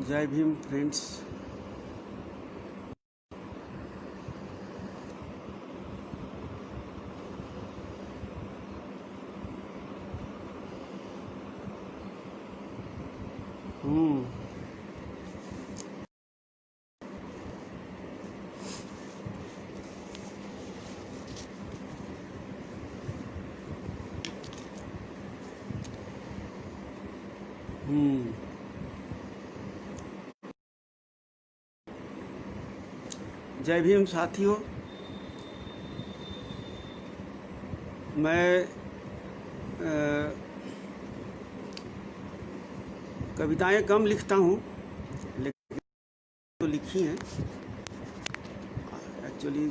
जय भीम फ्रेंड्स। हम्म हम्म जय भीम साथियों। मैं कविताएं कम लिखता हूँ, लेकिन तो लिखी हैं। एक्चुअली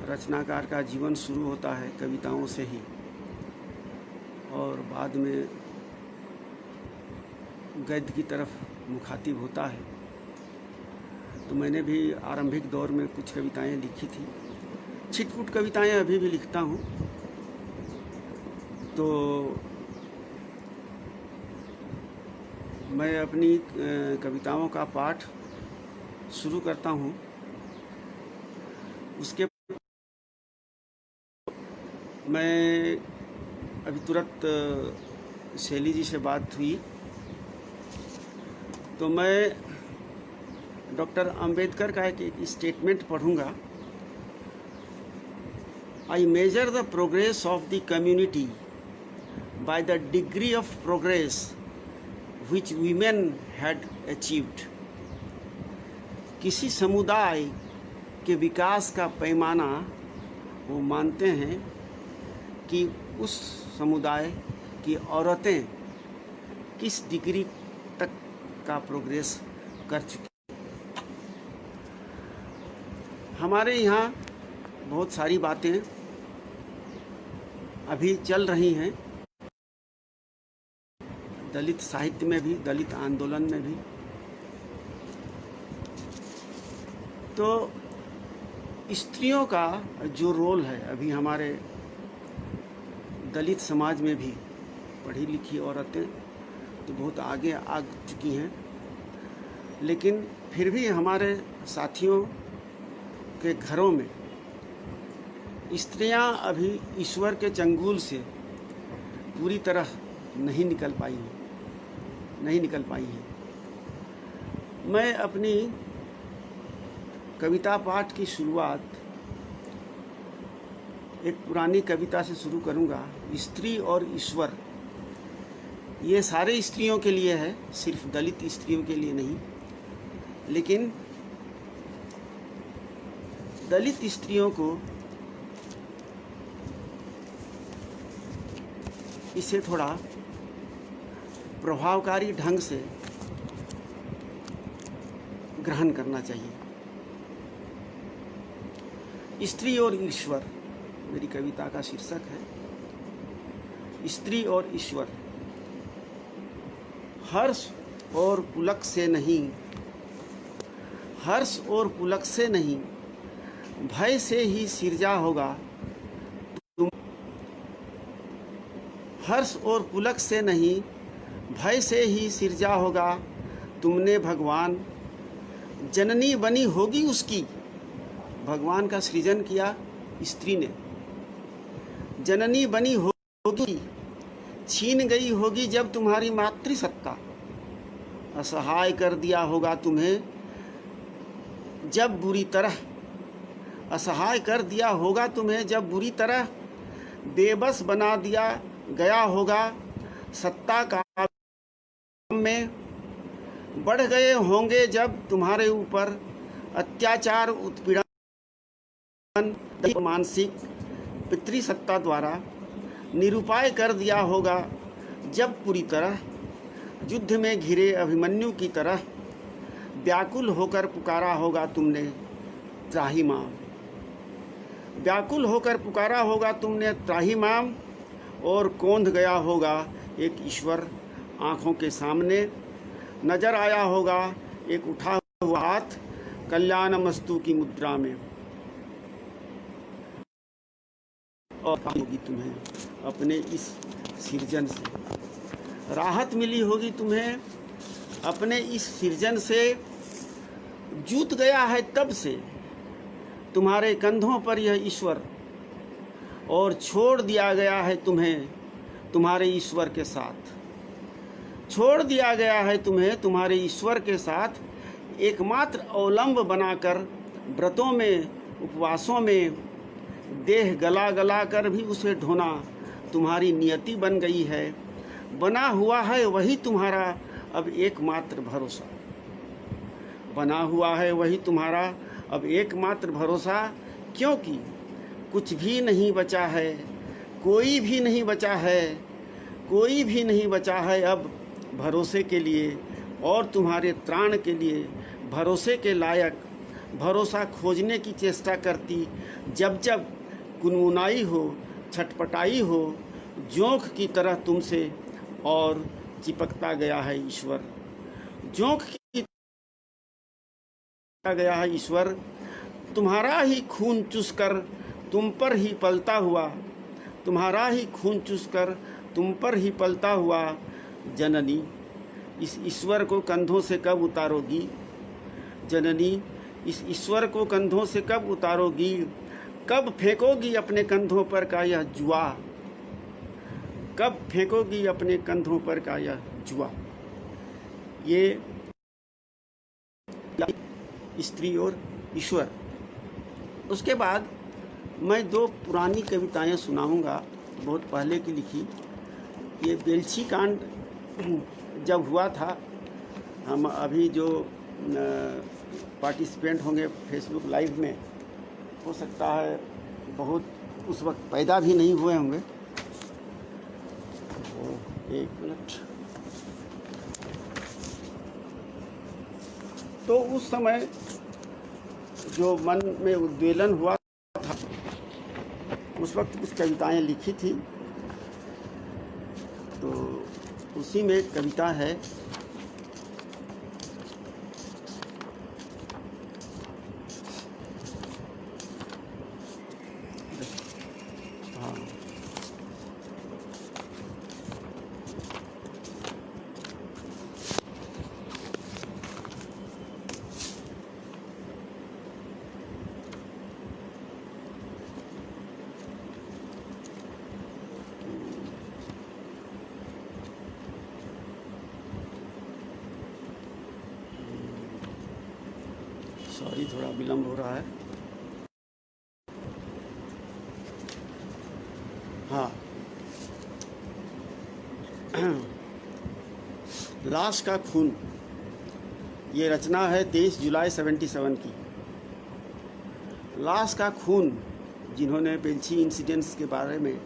रचनाकार का जीवन शुरू होता है कविताओं से ही, और बाद में गद्य की तरफ मुखातिब होता है। तो मैंने भी आरंभिक दौर में कुछ कविताएं लिखी थी, छिटपुट कविताएं अभी भी लिखता हूँ। तो मैं अपनी कविताओं का पाठ शुरू करता हूँ। उसके मैं अभी तुरंत शैली जी से बात हुई, तो मैं डॉक्टर अंबेडकर का एक स्टेटमेंट पढ़ूंगा। I measure the progress of the community by the degree of progress which women had achieved। किसी समुदाय के विकास का पैमाना वो मानते हैं कि उस समुदाय की औरतें किस डिग्री तक का प्रोग्रेस कर चुकी। हमारे यहाँ बहुत सारी बातें अभी चल रही हैं, दलित साहित्य में भी, दलित आंदोलन में भी। तो स्त्रियों का जो रोल है, अभी हमारे दलित समाज में भी पढ़ी लिखी औरतें तो बहुत आगे आ चुकी हैं, लेकिन फिर भी हमारे साथियों के घरों में स्त्रियां अभी ईश्वर के चंगुल से पूरी तरह नहीं निकल पाई हैं। मैं अपनी कविता पाठ की शुरुआत एक पुरानी कविता से शुरू करूंगा। स्त्री और ईश्वर, ये सारे स्त्रियों के लिए है, सिर्फ दलित स्त्रियों के लिए नहीं। लेकिन दलित स्त्रियों को इसे थोड़ा प्रभावकारी ढंग से ग्रहण करना चाहिए। स्त्री और ईश्वर मेरी कविता का शीर्षक है। स्त्री और ईश्वर। हर्ष और पुलक से नहीं, हर्ष और पुलक से नहीं, भय से ही सिरजा होगा तुम। हर्ष और पुलक से नहीं, भय से ही सिरजा होगा तुमने भगवान। जननी बनी होगी उसकी, भगवान का सृजन किया स्त्री ने। जननी बनी होगी, छीन गई होगी जब तुम्हारी मातृसत्ता। असहाय कर दिया होगा तुम्हें जब बुरी तरह, असहाय कर दिया होगा तुम्हें जब बुरी तरह। बेबस बना दिया गया होगा सत्ता का में। बढ़ गए होंगे जब तुम्हारे ऊपर अत्याचार, उत्पीड़न, मानसिक पितृसत्ता द्वारा निरुपाय कर दिया होगा जब पूरी तरह। युद्ध में घिरे अभिमन्यु की तरह व्याकुल होकर पुकारा होगा तुमने त्राही माँ। व्याकुल होकर पुकारा होगा तुमने त्राही माँ, और कौंध गया होगा एक ईश्वर आँखों के सामने। नजर आया होगा एक उठा हुआ हाथ कल्याणमस्तु की मुद्रा में। और होगी तुम्हें अपने इस सृजन से, राहत मिली होगी तुम्हें अपने इस सृजन से जूत गया है तब से तुम्हारे कंधों पर यह ईश्वर, और छोड़ दिया गया है तुम्हें तुम्हारे ईश्वर के साथ। छोड़ दिया गया है तुम्हें तुम्हारे ईश्वर के साथ, एकमात्र अवलंब बनाकर व्रतों में, उपवासों में देह गला गला कर भी उसे ढोना तुम्हारी नियति बन गई है। बना हुआ है वही तुम्हारा अब एकमात्र भरोसा। बना हुआ है वही तुम्हारा अब एकमात्र भरोसा, क्योंकि कुछ भी नहीं बचा है, कोई भी नहीं बचा है, कोई भी नहीं बचा है अब भरोसे के लिए और तुम्हारे त्राण के लिए। भरोसे के लायक भरोसा खोजने की चेष्टा करती जब जब गुनगुनाई हो, छटपटाई हो, जोंक की तरह तुमसे और चिपकता गया है ईश्वर। जोंक की गया है ईश्वर, तुम्हारा ही खून चूसकर तुम पर ही पलता हुआ, तुम्हारा ही खून चूसकर तुम पर ही पलता हुआ जननी, इस ईश्वर को कंधों से कब उतारोगी? जननी, इस ईश्वर को कंधों से कब उतारोगी? कब फेंकोगी अपने कंधों पर का यह जुआ? कब फेंकोगी अपने कंधों पर का यह जुआ? ये स्त्री और ईश्वर। उसके बाद मैं दो पुरानी कविताएं सुनाऊंगा, बहुत पहले की लिखी। ये बेलछी कांड जब हुआ था, हम अभी जो पार्टिसिपेंट होंगे फेसबुक लाइव में, हो सकता है बहुत उस वक्त पैदा भी नहीं हुए होंगे। एक मिनट। तो उस समय जो मन में उद्वेलन हुआ था, उस वक्त कुछ कविताएं लिखी थी। तो उसी में एक कविता है, हाँ, सॉरी थोड़ा विलम्ब हो रहा है। हाँ, लाश का खून, ये रचना है 23 जुलाई 77 की। लाश का खून, जिन्होंने बेलछी इंसिडेंट्स के बारे में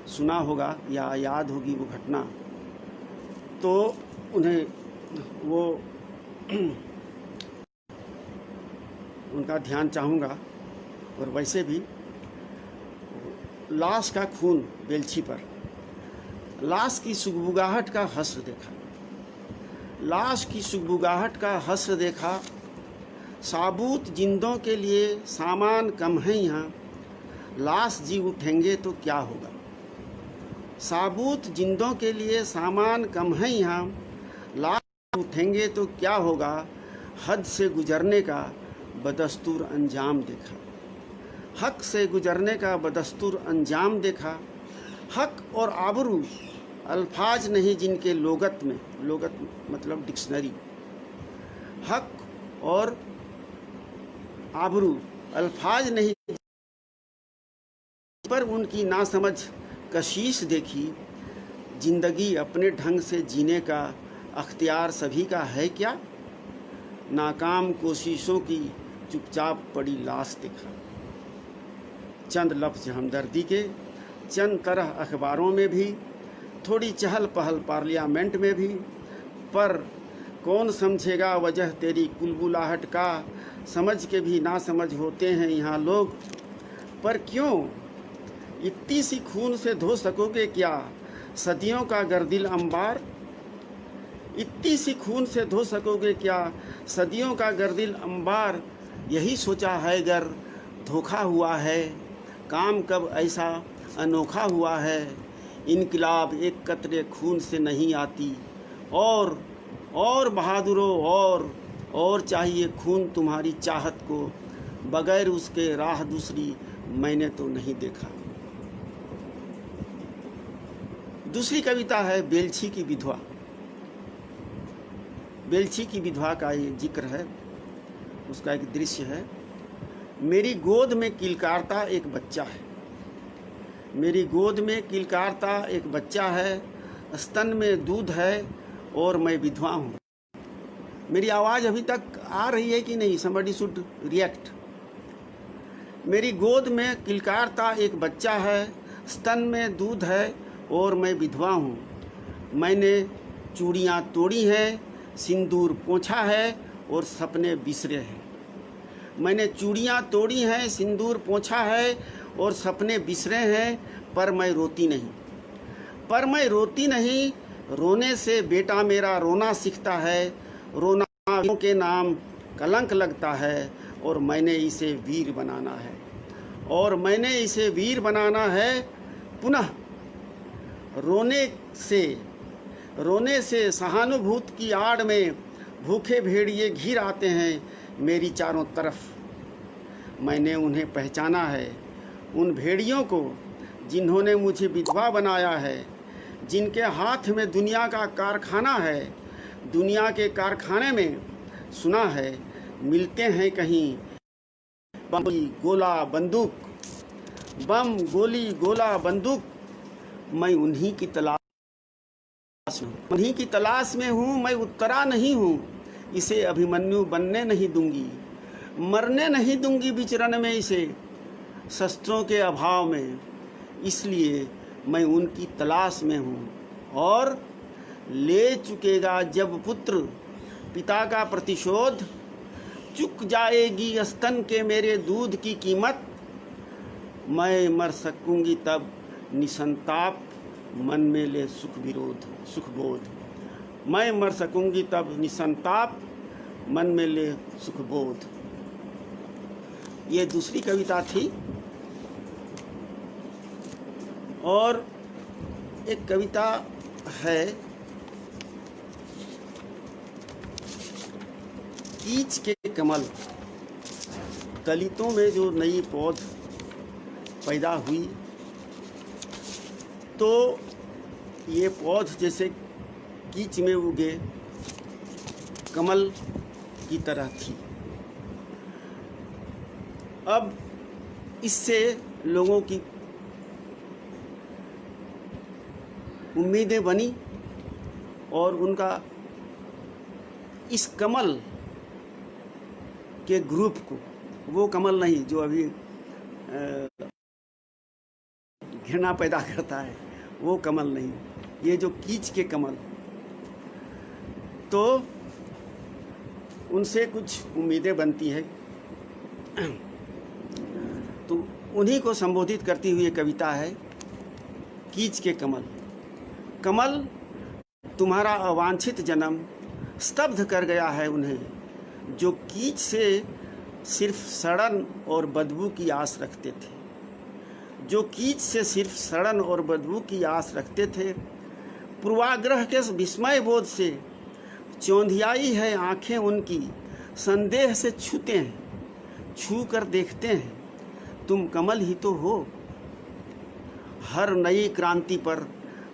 सुना होगा या याद होगी वो घटना, तो उन्हें वो उनका ध्यान चाहूँगा। और वैसे भी लाश का खून बेलछी पर, लाश की सुगबुगाहट का हस्र देखा, लाश की सुगबुगाहट का हस्र देखा। साबूत जिंदों के लिए सामान कम है यहाँ, लाश जी उठेंगे तो क्या होगा? साबूत जिंदों के लिए सामान कम है यहाँ, लाश उठेंगे तो क्या होगा? हद से गुजरने का बदस्तूर अंजाम देखा, हक से गुजरने का बदस्तूर अंजाम देखा। हक और आबरू अल्फाज नहीं जिनके लोगत में, लोगत मतलब डिक्शनरी, हक और आबरू अल्फाज नहीं पर उनकी नासमझ कशीश देखी। जिंदगी अपने ढंग से जीने का अख्तियार सभी का है क्या? नाकाम कोशिशों की चुपचाप पड़ी लाश देखा। चंद लफ्ज़ हमदर्दी के, चंद तरह अखबारों में भी, थोड़ी चहल पहल पार्लियामेंट में भी, पर कौन समझेगा वजह तेरी कुलबुलाहट का? समझ के भी ना समझ होते हैं यहाँ लोग। पर क्यों इतनी सी खून से धो सकोगे क्या सदियों का गर्दिल अंबार? इतनी सी खून से धो सकोगे क्या सदियों का गर्दिल अंबार? यही सोचा है गर धोखा हुआ है, काम कब ऐसा अनोखा हुआ है। इनकलाब एक कतरे खून से नहीं आती, और और बहादुरों और चाहिए खून तुम्हारी चाहत को, बगैर उसके राह दूसरी मैंने तो नहीं देखा। दूसरी कविता है बेलछी की विधवा। बेलछी की विधवा का ये जिक्र है, उसका एक दृश्य है। मेरी गोद में किलकारता एक बच्चा है, मेरी गोद में किलकारता एक बच्चा है, स्तन में दूध है और मैं विधवा हूँ। मेरी आवाज़ अभी तक आ रही है कि नहीं? somebody should react। मेरी गोद में किलकारता एक बच्चा है, स्तन में दूध है और मैं विधवा हूँ। मैंने चूड़ियाँ तोड़ी हैं, सिंदूर पोंछा है और सपने बिसरे हैं। मैंने चूड़ियाँ तोड़ी हैं, सिंदूर पोंछा है और सपने बिसरे हैं, पर मैं रोती नहीं, पर मैं रोती नहीं। रोने से बेटा मेरा रोना सीखता है, रोना के नाम कलंक लगता है और मैंने इसे वीर बनाना है, और मैंने इसे वीर बनाना है। पुनः रोने से सहानुभूत की आड़ में भूखे भेड़िए घिर आते हैं मेरी चारों तरफ। मैंने उन्हें पहचाना है, उन भेड़ियों को जिन्होंने मुझे विधवा बनाया है, जिनके हाथ में दुनिया का कारखाना है। दुनिया के कारखाने में सुना है मिलते हैं कहीं बम गोला बंदूक, बम गोली गोला बंदूक। मैं उन्हीं की तलाश में हूँ, मैं उत्तरा नहीं हूँ। इसे अभिमन्यु बनने नहीं दूंगी, मरने नहीं दूंगी विचरण में इसे, शस्त्रों के अभाव में। इसलिए मैं उनकी तलाश में हूँ। और ले चुकेगा जब पुत्र पिता का प्रतिशोध, चुक जाएगी स्तन के मेरे दूध की कीमत। मैं मर सकूंगी तब निसंताप, मन में ले सुख बोध। मैं मर सकूंगी तब निसंताप, मन में ले सुख बोध। ये दूसरी कविता थी। और एक कविता है कीच के कमल। दलितों में जो नई पौध पैदा हुई, तो ये पौध जैसे कीच में उगे कमल की तरह थी। अब इससे लोगों की उम्मीदें बनी और उनका इस कमल के ग्रुप को, वो कमल नहीं जो अभी घृणा पैदा करता है, वो कमल नहीं, ये जो कीच के कमल, तो उनसे कुछ उम्मीदें बनती है। तो उन्हीं को संबोधित करती हुई कविता है कीच के कमल। कमल तुम्हारा अवांछित जन्म स्तब्ध कर गया है उन्हें, जो कीच से सिर्फ सड़न और बदबू की आस रखते थे, जो कीच से सिर्फ सड़न और बदबू की आस रखते थे। पूर्वाग्रह के विस्मय बोध से चौंधियाई है आंखें उनकी, संदेह से छूते हैं, छू कर देखते हैं, तुम कमल ही तो हो। हर नई क्रांति पर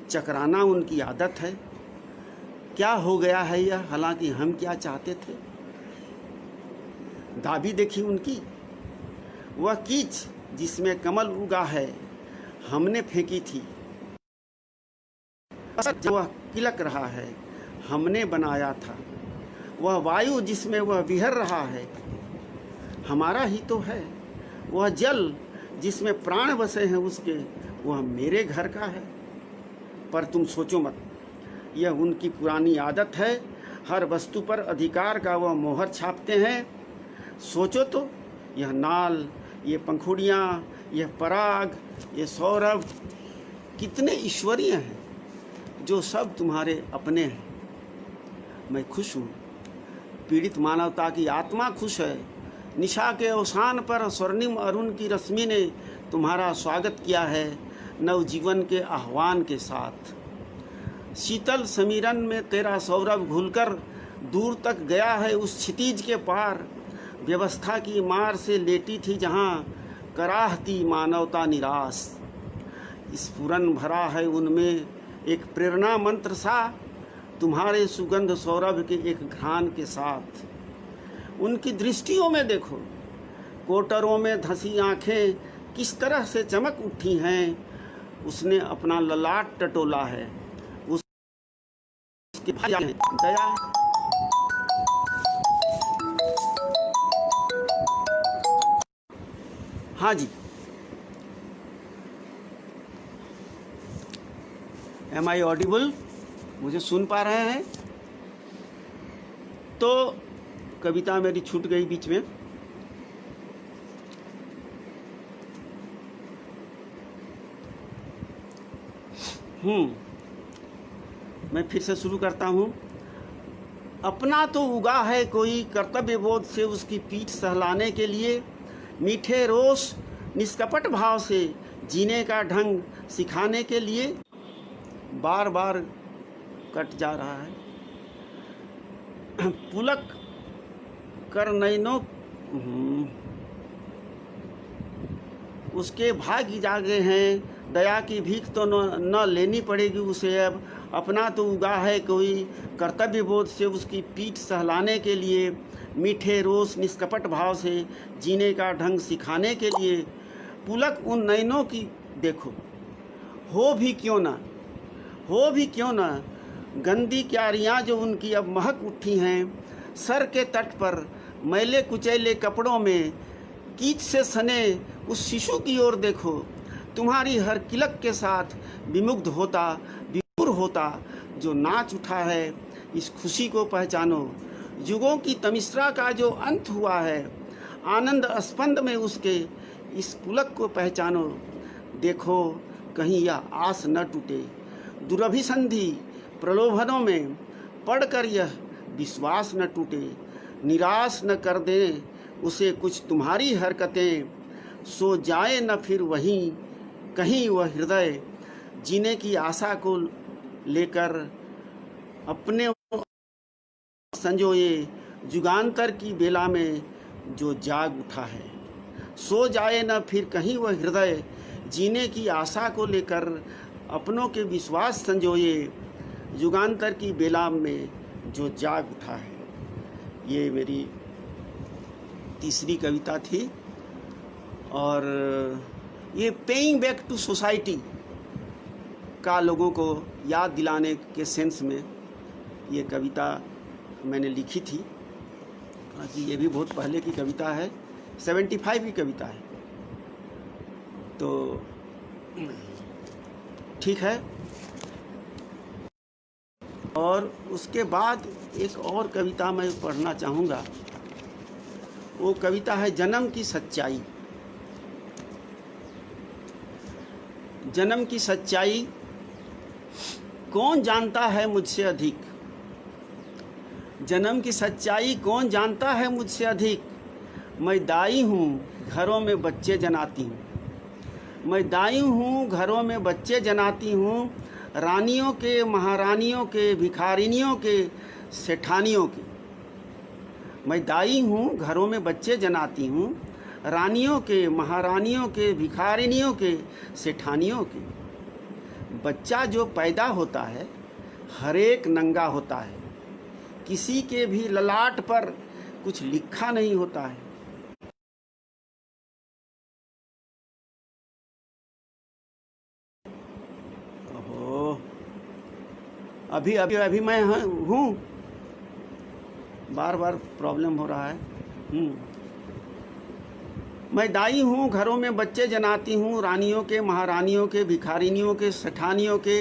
चकराना उनकी आदत है। क्या हो गया है यह, हालांकि हम क्या चाहते थे। दाबी देखी उनकी, वह कीच जिसमें कमल उगा है हमने फेंकी थी। वह किलक रहा है हमने बनाया था। वह वायु जिसमें वह विहर रहा है हमारा ही तो है। वह जल जिसमें प्राण बसे हैं उसके, वह मेरे घर का है। पर तुम सोचो मत, यह उनकी पुरानी आदत है। हर वस्तु पर अधिकार का वह मोहर छापते हैं। सोचो तो, यह नाल, ये पंखुड़ियाँ, यह पराग, ये सौरभ कितने ईश्वरीय हैं, जो सब तुम्हारे अपने हैं। मैं खुश हूँ, पीड़ित मानवता की आत्मा खुश है। निशा के अवसान पर स्वर्णिम अरुण की रश्मि ने तुम्हारा स्वागत किया है, नवजीवन के आह्वान के साथ। शीतल समीरन में तेरा सौरभ घुलकर दूर तक गया है उस क्षितिज के पार। व्यवस्था की मार से लेटी थी जहाँ, कराहती मानवता निराश। स्फुरन भरा है उनमें एक प्रेरणा मंत्र सा, तुम्हारे सुगंध सौरभ के एक घ्राण के साथ। उनकी दृष्टियों में देखो, कोटरों में धंसी आंखें किस तरह से चमक उठी हैं। उसने अपना ललाट टटोला है, उसकी दया। हाँ जी, एम आई ऑडिबल? मुझे सुन पा रहे हैं? तो कविता मेरी छूट गई बीच में। मैं फिर से शुरू करता हूँ। अपना तो उगा है कोई कर्तव्य बोध से उसकी पीठ सहलाने के लिए, मीठे रोष निष्कपट भाव से जीने का ढंग सिखाने के लिए। बार बार कट जा रहा है। पुलक कर नैनों उसके भाग्य जागे हैं, दया की भीख तो न लेनी पड़ेगी उसे अब। अपना तो उगा है कोई कर्तव्य बोध से उसकी पीठ सहलाने के लिए, मीठे रोष निष्कपट भाव से जीने का ढंग सिखाने के लिए। पुलक उन नैनों की देखो, हो भी क्यों ना गंदी क्यारियाँ जो उनकी अब महक उठी हैं। सर के तट पर मैले कुचैले कपड़ों में कीच से सने उस शिशु की ओर देखो। तुम्हारी हर किलक के साथ विमुग्ध होता, विभोर होता जो नाच उठा है, इस खुशी को पहचानो। युगों की तमिश्रा का जो अंत हुआ है, आनंद स्पंद में उसके इस पुलक को पहचानो। देखो कहीं यह आस न टूटे, दुरभिसंधि प्रलोभनों में पढ़कर यह विश्वास न टूटे। निराश न कर दे उसे कुछ तुम्हारी हरकतें, सो जाए न फिर वहीं कहीं वह हृदय। जीने की आशा को लेकर अपने संजोए, युगांतर की बेला में जो जाग उठा है। सो जाए न फिर कहीं वह हृदय, जीने की आशा को लेकर अपनों के विश्वास संजोए, युगांतर की बेला में जो जाग उठा है। ये मेरी तीसरी कविता थी और ये पेइंग बैक टू सोसाइटी का लोगों को याद दिलाने के सेंस में ये कविता मैंने लिखी थी। हालांकि ये भी बहुत पहले की कविता है, 75 की कविता है। तो ठीक है। और उसके बाद एक और कविता मैं पढ़ना चाहूँगा। वो कविता है जन्म की सच्चाई। जन्म की सच्चाई कौन जानता है मुझसे अधिक। जन्म की सच्चाई कौन जानता है मुझसे अधिक। मैं दाई हूँ घरों में बच्चे जनाती हूँ। मैं दाई हूँ घरों में बच्चे जनाती हूँ, रानियों के, महारानियों के, भिखारिनियों के, सेठानियों के। मैं दाई हूँ घरों में बच्चे जनाती हूँ, रानियों के, महारानियों के, भिखारिनियों के, सेठानियों के। बच्चा जो पैदा होता है हर एक नंगा होता है, किसी के भी ललाट पर कुछ लिखा नहीं होता है। अभी मैं हूँ, बार बार प्रॉब्लम हो रहा है। मैं दाई हूँ घरों में बच्चे जनाती हूँ, रानियों के, महारानियों के, भिखारिनियों के, सेठानियों के।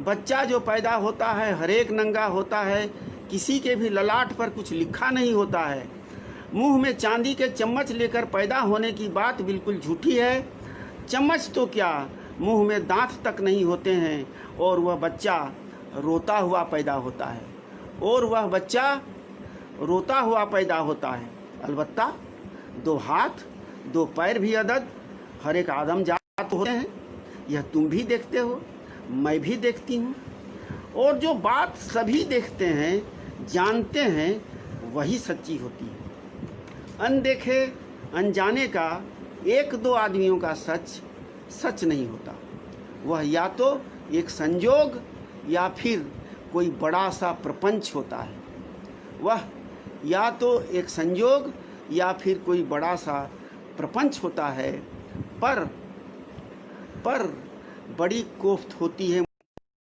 बच्चा जो पैदा होता है हर एक नंगा होता है, किसी के भी ललाट पर कुछ लिखा नहीं होता है। मुंह में चांदी के चम्मच लेकर पैदा होने की बात बिल्कुल झूठी है। चम्मच तो क्या, मुंह में दांत तक नहीं होते हैं और वह बच्चा रोता हुआ पैदा होता है। रोता हुआ पैदा होता है। अलबत्ता 2 हाथ 2 पैर भी अदद हर एक आदम जात होते हैं। यह तुम भी देखते हो, मैं भी देखती हूँ। और जो बात सभी देखते हैं, जानते हैं, वही सच्ची होती है। अनदेखे अनजाने का एक दो आदमियों का सच सच नहीं होता। वह या तो एक संजोग या फिर कोई बड़ा सा प्रपंच होता है। वह या तो एक संजोग या फिर कोई बड़ा सा प्रपंच होता है। पर बड़ी कोफ्त होती है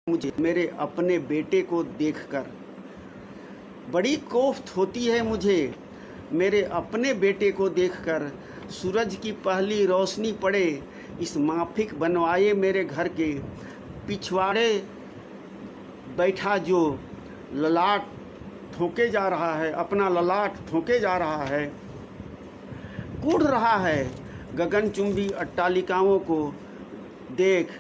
मुझे मेरे अपने बेटे को देखकर। बड़ी कोफ्त होती है मुझे मेरे अपने बेटे को देखकर। सूरज की पहली रोशनी पड़े इस माफिक बनवाए मेरे घर के पिछवाड़े बैठा जो ललाट ठोके जा रहा है, अपना ललाट ठोके जा रहा है, कूढ़ रहा है गगनचुंबी अट्टालिकाओं को देख,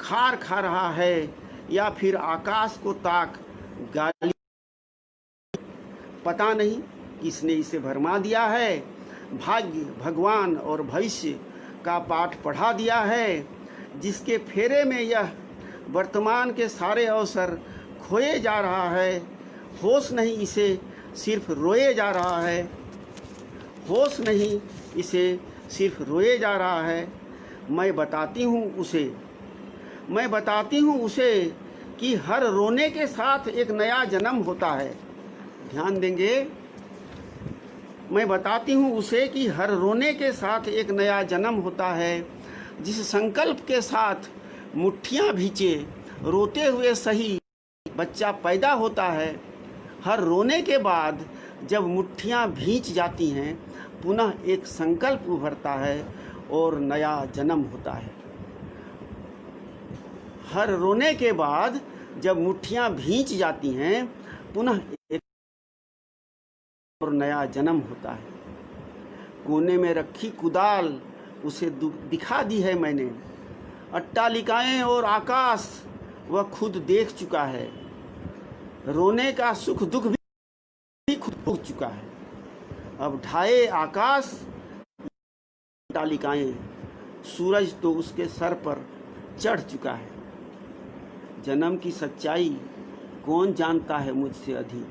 खार खा रहा है या फिर आकाश को ताक गाली। पता नहीं किसने इसे भरमा दिया है। भाग्य, भगवान और भविष्य का पाठ पढ़ा दिया है, जिसके फेरे में यह वर्तमान के सारे अवसर खोए जा रहा है। होश नहीं इसे सिर्फ रोए जा रहा है। होश नहीं इसे सिर्फ रोए जा रहा है। मैं बताती हूँ उसे कि हर रोने के साथ एक नया जन्म होता है। ध्यान देंगे। मैं बताती हूँ उसे कि हर रोने के साथ एक नया जन्म होता है। जिस संकल्प के साथ मुट्ठियाँ भींचे रोते हुए सही बच्चा पैदा होता है, हर रोने के बाद जब मुट्ठियाँ भींच जाती हैं, पुनः एक संकल्प उभरता है और नया जन्म होता है। हर रोने के बाद जब मुट्ठियाँ भींच जाती हैं, पुनः एक और नया जन्म होता है। कोने में रखी कुदाल उसे दिखा दी है मैंने। अट्टालिकाएं और आकाश वह खुद देख चुका है। रोने का सुख दुख भी खुद भोग चुका है। अब ढाए आकाश अट्टालिकाएं, सूरज तो उसके सर पर चढ़ चुका है। जन्म की सच्चाई कौन जानता है मुझसे अधिक?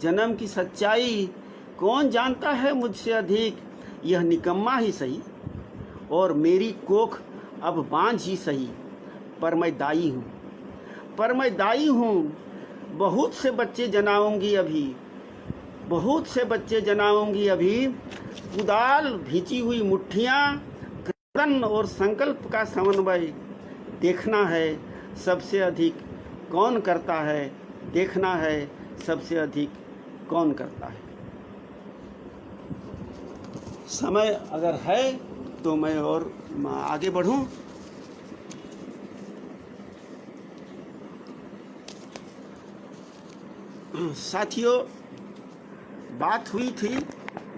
जन्म की सच्चाई कौन जानता है मुझसे अधिक? यह निकम्मा ही सही और मेरी कोख अब बांझ ही सही, पर मैं दाई हूँ। बहुत से बच्चे जनाऊंगी अभी। कुदाल भींची हुई मुट्ठियाँ, क्रदन और संकल्प का समन्वय देखना है सबसे अधिक कौन करता है। देखना है सबसे अधिक कौन करता है। समय अगर है तो मैं और आगे बढ़ूं। साथियों, बात हुई थी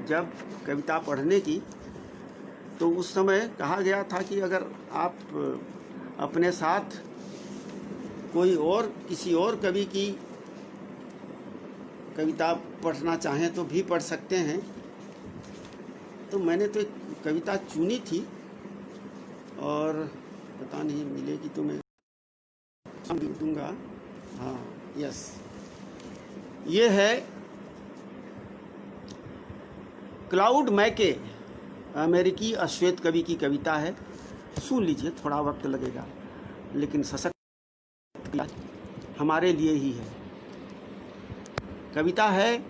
जब कविता पढ़ने की, तो उस समय कहा गया था कि अगर आप अपने साथ कोई और किसी और कवि की कविता पढ़ना चाहें तो भी पढ़ सकते हैं। तो मैंने तो एक कविता चुनी थी और पता नहीं मिलेगी तो मैं दूंगा। हाँ, यस, ये है क्लाउड मैके, अमेरिकी अश्वेत कवि की कविता है। सुन लीजिए, थोड़ा वक्त लगेगा लेकिन सशक्त हमारे लिए ही है। कविता है,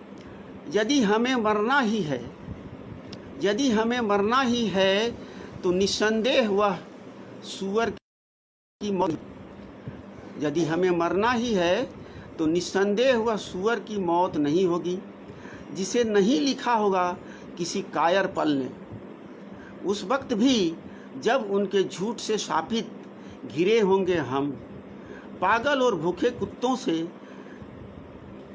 यदि हमें मरना ही है तो निस्संदेह वह सूअर की मौत। यदि हमें मरना ही है तो निस्संदेह वह सूअर की मौत नहीं होगी, जिसे नहीं लिखा होगा किसी कायर पल ने। उस वक्त भी जब उनके झूठ से शापित घिरे होंगे हम, पागल और भूखे कुत्तों से।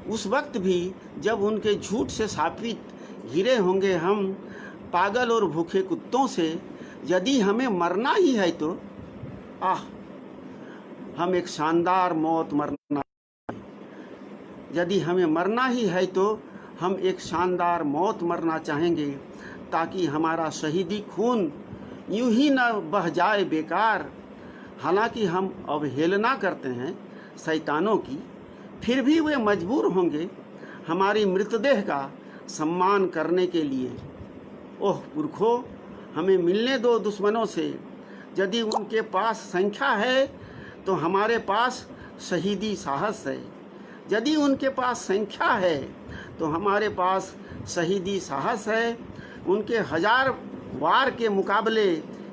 उस वक्त भी जब उनके झूठ से शापित घिरे होंगे हम, पागल और भूखे कुत्तों से। यदि हमें मरना ही है तो हम एक शानदार मौत मरना। यदि हमें मरना ही है तो हम एक शानदार मौत मरना चाहेंगे, ताकि हमारा शहीदी खून यूं ही न बह जाए बेकार। हालांकि हम अवहेलना करते हैं शैतानों की, फिर भी वे मजबूर होंगे हमारी मृतदेह का सम्मान करने के लिए। ओह पुरखों, हमें मिलने दो दुश्मनों से। यदि उनके पास संख्या है तो हमारे पास शहीदी साहस है। यदि उनके पास संख्या है तो हमारे पास शहीदी साहस है। उनके 1000 वार के मुकाबले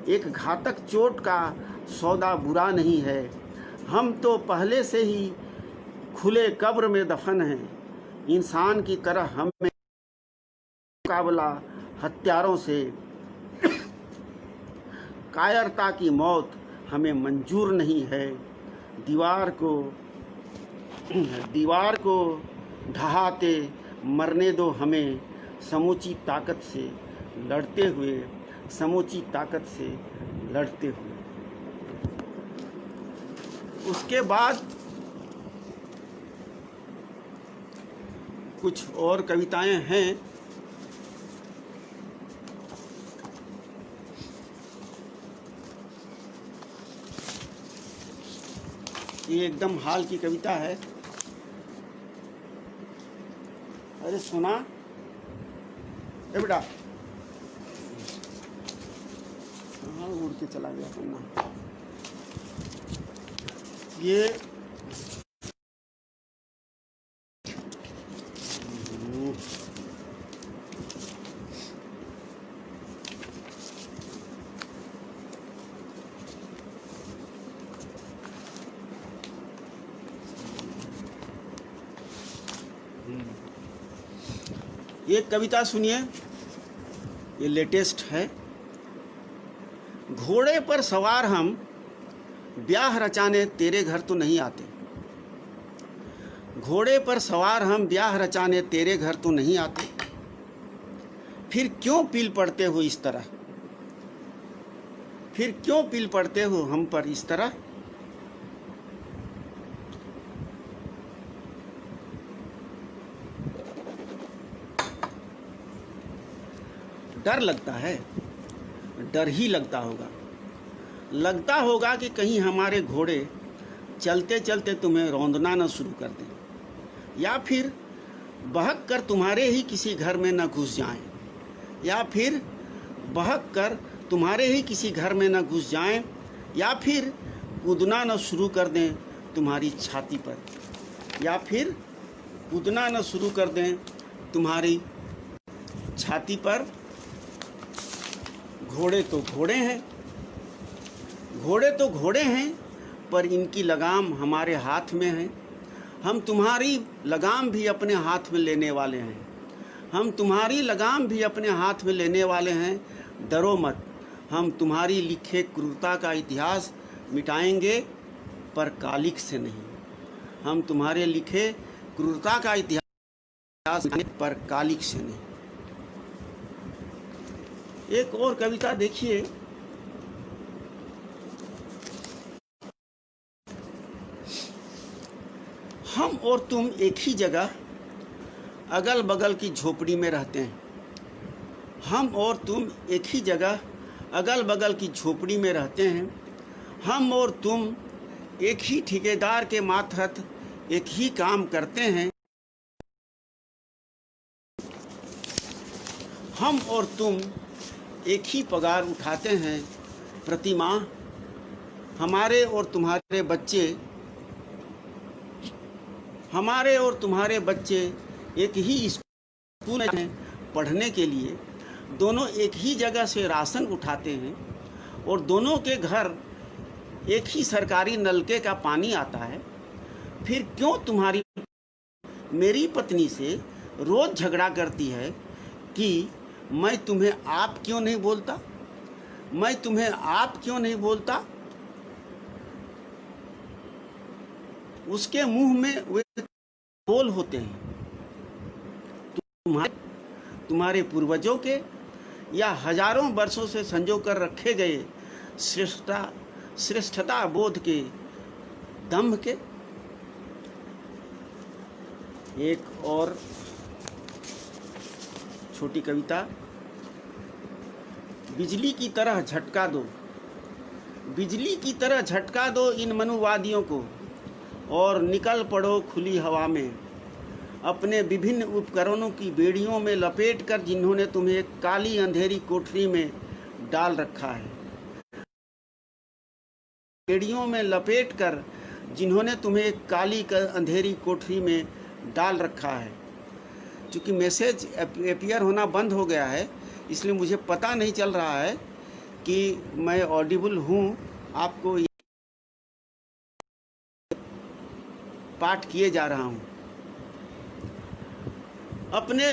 एक घातक चोट का सौदा बुरा नहीं है। हम तो पहले से ही खुले कब्र में दफन हैं। इंसान की तरह हमें मुकाबला हत्यारों से, कायरता की मौत हमें मंजूर नहीं है। दीवार को ढहाते मरने दो हमें, समूची ताकत से लड़ते हुए, समूची ताकत से लड़ते हुए। उसके बाद कुछ और कविताएं हैं। ये एकदम हाल की कविता है। अरे सुना ए बेटा, हाँ उड़ के चला गया पन्ना। ये एक कविता सुनिए, ये लेटेस्ट है। घोड़े पर सवार हम ब्याह रचाने तेरे घर तो नहीं आते। घोड़े पर सवार हम ब्याह रचाने तेरे घर तो नहीं आते। फिर क्यों पील पड़ते हो इस तरह, फिर क्यों पील पड़ते हो हम पर इस तरह। डर लगता है, डर ही लगता होगा कि कहीं हमारे घोड़े चलते चलते तुम्हें रौंदना न शुरू कर दें, या फिर बहक कर तुम्हारे ही किसी घर में न घुस जाएं, या फिर बहक कर तुम्हारे ही किसी घर में न घुस जाएं, या फिर कूदना न शुरू कर दें तुम्हारी छाती पर, या फिर कूदना न शुरू कर दें तुम्हारी छाती पर। घोड़े तो घोड़े हैं, घोड़े तो घोड़े हैं, पर इनकी लगाम हमारे हाथ में है। हम तुम्हारी लगाम भी अपने हाथ में लेने वाले हैं, हम तुम्हारी लगाम भी अपने हाथ में लेने वाले हैं। डरो मत, हम तुम्हारी लिखे क्रूरता का इतिहास मिटाएंगे, पर कालिक से नहीं। हम तुम्हारे लिखे क्रूरता का इतिहास पर कालिक से नहीं। एक और कविता देखिए, हम और तुम एक ही जगह अगल बगल की झोपड़ी में रहते हैं। हम और तुम एक ही जगह अगल बगल की झोपड़ी में रहते हैं। हम और तुम एक ही ठेकेदार के मातहत एक ही काम करते हैं। हम और तुम एक ही पगार उठाते हैं प्रति माह। हमारे और तुम्हारे बच्चे एक ही स्कूल में पढ़ने के लिए। दोनों एक ही जगह से राशन उठाते हैं और दोनों के घर एक ही सरकारी नलके का पानी आता है। फिर क्यों तुम्हारी मेरी पत्नी से रोज झगड़ा करती है कि मैं तुम्हें आप क्यों नहीं बोलता, मैं तुम्हें आप क्यों नहीं बोलता। उसके मुंह में वे बोल होते हैं तुम्हारे पूर्वजों के या हजारों वर्षों से संजो कर रखे गए श्रेष्ठता बोध के, दम्भ के। एक और छोटी कविता, बिजली की तरह झटका दो, बिजली की तरह झटका दो इन मनुवादियों को। और निकल पड़ो खुली हवा में, अपने विभिन्न उपकरणों की बेड़ियों में लपेटकर जिन्होंने तुम्हें काली अंधेरी कोठरी में डाल रखा है। बेड़ियों में लपेटकर जिन्होंने तुम्हें काली अंधेरी कोठरी में डाल रखा है। चूँकि मैसेज अपीयर होना बंद हो गया है, इसलिए मुझे पता नहीं चल रहा है कि मैं ऑडिबल हूँ। आपको पाठ किए जा रहा हूँ। अपने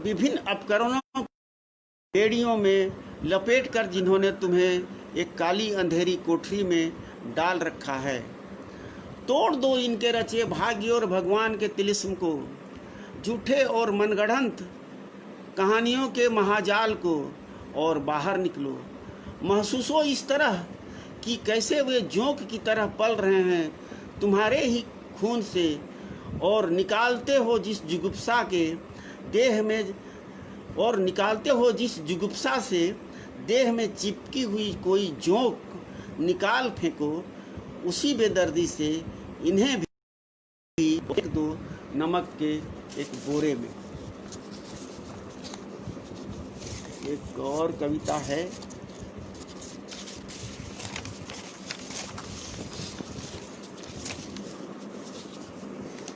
विभिन्न उपकरणों बेड़ियों में लपेटकर जिन्होंने तुम्हें एक काली अंधेरी कोठरी में डाल रखा है। तोड़ दो इनके रचे भाग्य और भगवान के तिलिस्म को, झूठे और मनगढ़ंत कहानियों के महाजाल को, और बाहर निकलो। महसूस हो इस तरह कि कैसे वे जोंक की तरह पल रहे हैं तुम्हारे ही खून से, और निकालते हो जिस जुगुप्सा के देह में, और निकालते हो जिस जुगुप्सा से देह में चिपकी हुई कोई जोंक निकाल फेंको, उसी बेदर्दी से इन्हें भी एक दो नमक के एक बोरे में। एक और कविता है,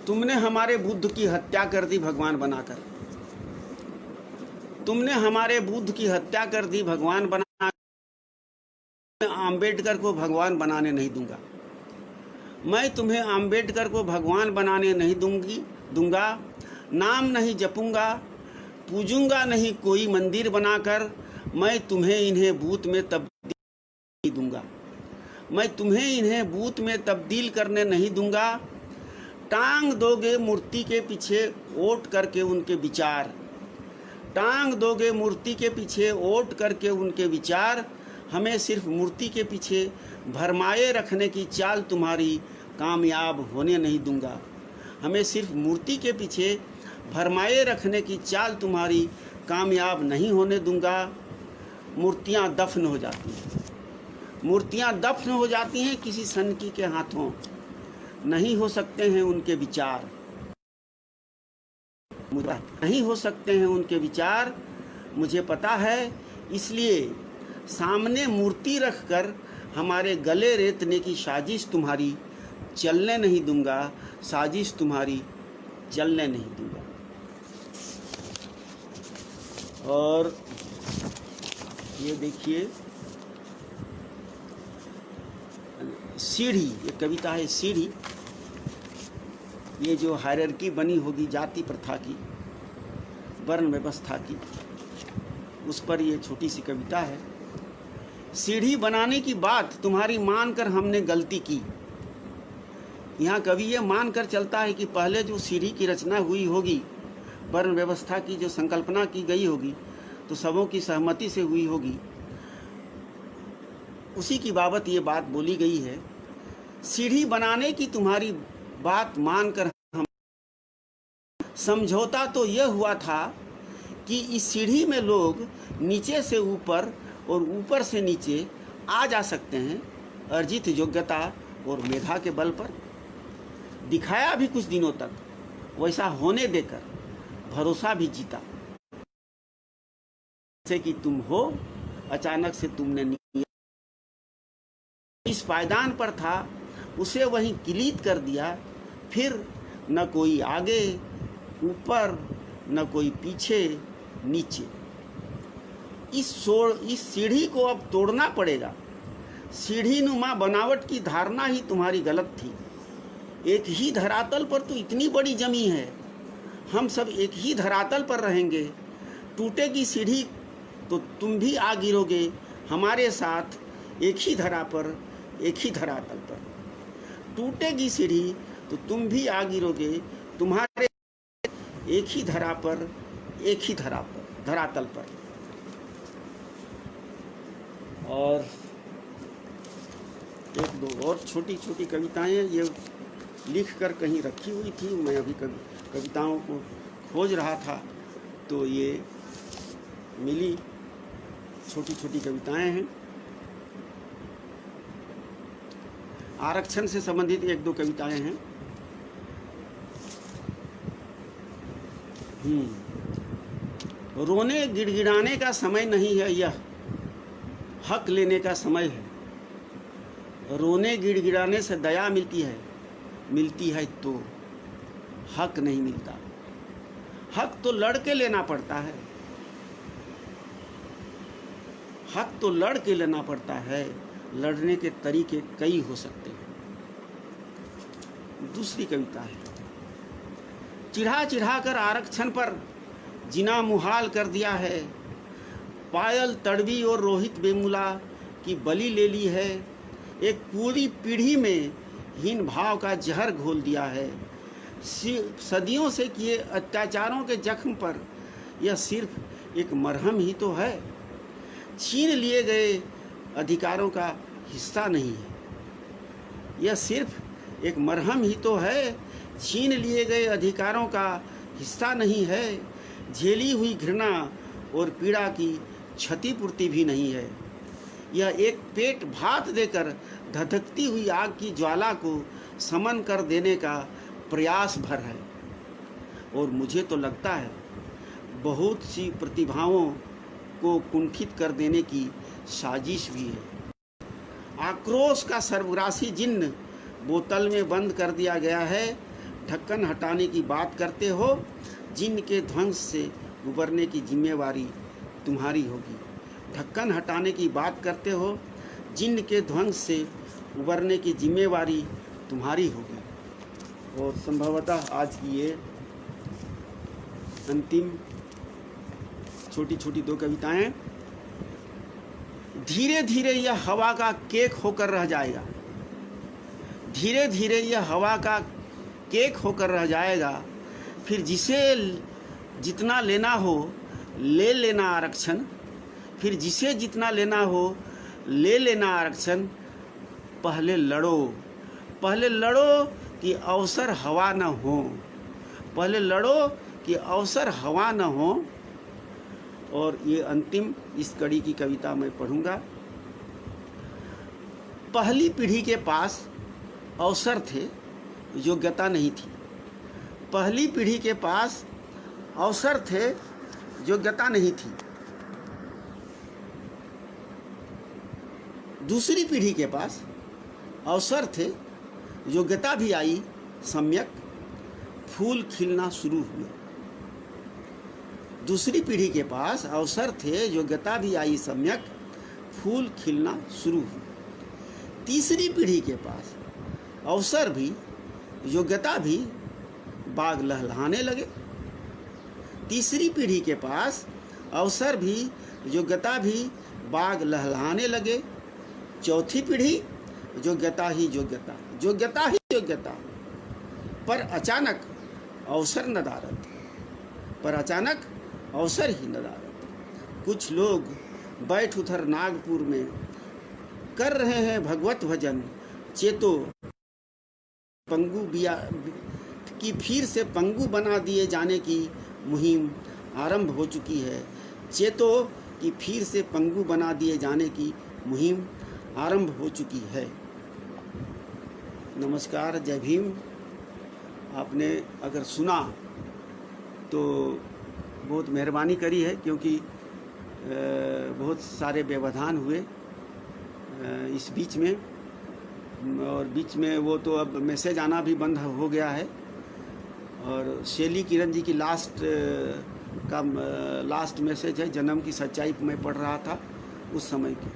तुमने हमारे बुद्ध की हत्या कर दी भगवान बनाकर, तुमने हमारे बुद्ध की हत्या कर दी भगवान बनाकर। मैं आम्बेडकर को भगवान बनाने नहीं दूंगा, मैं तुम्हें आम्बेडकर को भगवान बनाने नहीं दूंगा। नाम नहीं जपूंगा, पूजूंगा नहीं कोई मंदिर बनाकर, मैं तुम्हें इन्हें भूत में तब्दील नहीं दूंगा, मैं तुम्हें इन्हें भूत में तब्दील करने नहीं दूंगा। टांग दोगे मूर्ति के पीछे ओट करके उनके विचार, टांग दोगे मूर्ति के पीछे ओट करके उनके विचार, हमें सिर्फ मूर्ति के पीछे भरमाए रखने की चाल तुम्हारी कामयाब होने नहीं दूंगा, हमें सिर्फ मूर्ति के पीछे भरमाए रखने की चाल तुम्हारी कामयाब नहीं होने दूंगा। मूर्तियां दफन हो जाती हैं, मूर्तियां दफन हो जाती हैं किसी सनकी के हाथों, नहीं हो सकते हैं उनके विचार, नहीं हो सकते हैं उनके विचार, मुझे पता है। इसलिए सामने मूर्ति रखकर हमारे गले रेतने की साजिश तुम्हारी चलने नहीं दूंगा, साजिश तुम्हारी चलने नहीं दूंगा। और ये देखिए सीढ़ी, ये कविता है सीढ़ी। ये जो हायरार्की बनी होगी जाति प्रथा की, वर्ण व्यवस्था की, उस पर ये छोटी सी कविता है। सीढ़ी बनाने की बात तुम्हारी मानकर हमने गलती की। यहाँ कवि ये मानकर चलता है कि पहले जो सीढ़ी की रचना हुई होगी, वर्ण व्यवस्था की जो संकल्पना की गई होगी, तो सबों की सहमति से हुई होगी, उसी की बाबत ये बात बोली गई है। सीढ़ी बनाने की तुम्हारी बात मानकर हम, समझौता तो यह हुआ था कि इस सीढ़ी में लोग नीचे से ऊपर और ऊपर से नीचे आ जा सकते हैं, अर्जित योग्यता और मेधा के बल पर। दिखाया भी कुछ दिनों तक, वैसा होने देकर भरोसा भी जीता। जैसे कि तुम हो, अचानक से तुमने इस पायदान पर था उसे वहीं क्लीद कर दिया, फिर न कोई आगे ऊपर न कोई पीछे नीचे। इस सीढ़ी को अब तोड़ना पड़ेगा। सीढ़ी नुमा बनावट की धारणा ही तुम्हारी गलत थी। एक ही धरातल पर तो इतनी बड़ी जमी है, हम सब एक ही धरातल पर रहेंगे। टूटेगी सीढ़ी तो तुम भी आ गिरोगे हमारे साथ, एक ही धरा पर एक ही धरातल पर। टूटेगी सीढ़ी तो तुम भी आ गिरोगे तुम्हारे एक ही धरा पर एक ही धरातल पर। और एक दो और छोटी छोटी कविताएं ये लिख कर कहीं रखी हुई थी, मैं अभी कविताओं को खोज रहा था तो ये मिली। छोटी छोटी कविताएं हैं। आरक्षण से संबंधित एक दो कविताएं हैं। रोने गिड़गिड़ाने का समय नहीं है, यह हक लेने का समय है। रोने गिड़गिड़ाने से दया मिलती है तो हक नहीं मिलता। हक तो लड़ के लेना पड़ता है, हक तो लड़ के लेना पड़ता है। लड़ने के तरीके कई हो सकते हैं। दूसरी कविता है, चिढ़ा चिढ़ा कर आरक्षण पर जीना मुहाल कर दिया है। पायल तड़वी और रोहित वेमुला की बलि ले ली है। एक पूरी पीढ़ी में हीन भाव का जहर घोल दिया है। सदियों से किए अत्याचारों के जख्म पर यह सिर्फ एक मरहम ही तो है। छीन लिए गए अधिकारों का हिस्सा नहीं है। यह सिर्फ एक मरहम ही तो है। छीन लिए गए अधिकारों का हिस्सा नहीं है। झेली हुई घृणा और पीड़ा की क्षतिपूर्ति भी नहीं है। यह एक पेट भात देकर धधकती हुई आग की ज्वाला को समन कर देने का प्रयास भर है। और मुझे तो लगता है बहुत सी प्रतिभाओं को कुंठित कर देने की साजिश भी है। आक्रोश का सर्वग्रासी जिन्न बोतल में बंद कर दिया गया है। ढक्कन हटाने की बात करते हो, जिन्न के ध्वंस से उबरने की जिम्मेवारी तुम्हारी होगी। ढक्कन हटाने की बात करते हो, जिन्न के ध्वंस से उबरने की जिम्मेवारी तुम्हारी होगी। और संभवतः आज की ये अंतिम छोटी छोटी दो कविताएं। धीरे धीरे यह हवा का केक होकर रह जाएगा। धीरे धीरे यह हवा का केक होकर रह जाएगा। फिर जिसे जितना लेना हो ले लेना आरक्षण। फिर जिसे जितना लेना हो ले लेना आरक्षण। पहले लड़ो कि अवसर हवा न हो। पहले लड़ो कि अवसर हवा न हो। और ये अंतिम इस कड़ी की कविता मैं पढ़ूंगा। पहली पीढ़ी के पास अवसर थे, योग्यता नहीं थी। पहली पीढ़ी के पास अवसर थे, योग्यता नहीं थी। दूसरी पीढ़ी के पास अवसर थे, योग्यता भी आई सम्यक, फूल खिलना शुरू हुए। दूसरी पीढ़ी के पास अवसर थे, योग्यता भी आई सम्यक, फूल खिलना शुरू हुए। तीसरी पीढ़ी के पास अवसर भी, योग्यता भी, बाग लहलहाने लगे। तीसरी पीढ़ी के पास अवसर भी, योग्यता भी, बाग लहलहाने लगे। चौथी पीढ़ी योग्यता ही योग्यता, योग्यता ही योग्यता, पर अचानक अवसर नदारत, पर अचानक अवसर ही नदारत। कुछ लोग बैठ उधर नागपुर में कर रहे हैं भगवत भजन। चेतो पंगु बिया की फिर से पंगु बना दिए जाने की मुहिम आरंभ हो चुकी है। चेतो की फिर से पंगु बना दिए जाने की मुहिम आरंभ हो चुकी है। नमस्कार, जय भीम। आपने अगर सुना तो बहुत मेहरबानी करी है, क्योंकि बहुत सारे व्यवधान हुए इस बीच में, और बीच में वो तो अब मैसेज आना भी बंद हो गया है। और शैली किरण जी की लास्ट मैसेज है, जन्म की सच्चाई मैं पढ़ रहा था उस समय की,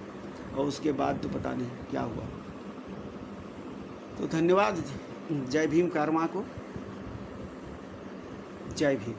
और उसके बाद तो पता नहीं क्या हुआ। तो धन्यवाद। जय भीम कारवां को, जय भीम।